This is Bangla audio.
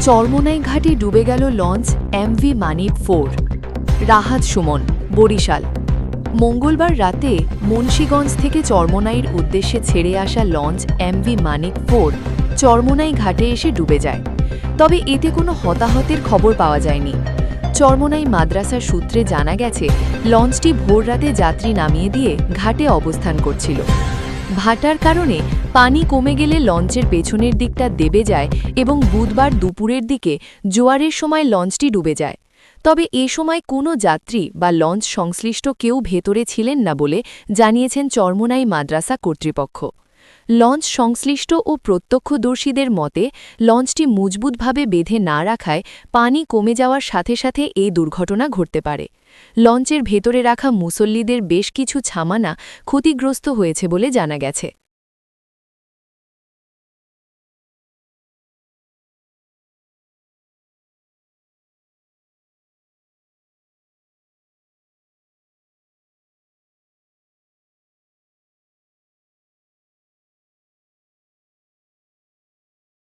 চরমোনাই ঘাটে ডুবে গেল লঞ্চ এমভি মানিক 4। রাহাত সুমন, বরিশাল। মঙ্গলবার রাতে মুন্সিগঞ্জ থেকে চরমোনাইয়ের উদ্দেশ্যে ছেড়ে আসা লঞ্চ এমভি মানিক 4 চরমোনাই ঘাটে এসে ডুবে যায়। তবে এতে কোনো হতাহতের খবর পাওয়া যায়নি। চরমোনাই মাদ্রাসার সূত্রে জানা গেছে, লঞ্চটি ভোররাতে যাত্রী নামিয়ে দিয়ে ঘাটে অবস্থান করছিল। ভাটার কারণে পানি কমে গেলে লঞ্চের পেছনের দিকটা দেবে যায় এবং বুধবার দুপুরের দিকে জোয়ারের সময় লঞ্চটি ডুবে যায়। তবে এ সময় কোনো যাত্রী বা লঞ্চ সংশ্লিষ্ট কেউ ভেতরে ছিলেন না বলে জানিয়েছেন চরমোনাই মাদ্রাসা কর্তৃপক্ষ। লঞ্চ সংশ্লিষ্ট ও প্রত্যক্ষদর্শীদের মতে, লঞ্চটি মজবুতভাবে বেঁধে না রাখায় পানি কমে যাওয়ার সাথে সাথে এই দুর্ঘটনা ঘটতে পারে। লঞ্চের ভেতরে রাখা মুসল্লিদের বেশ কিছু ছামানা ক্ষতিগ্রস্ত হয়েছে বলে জানা গেছে।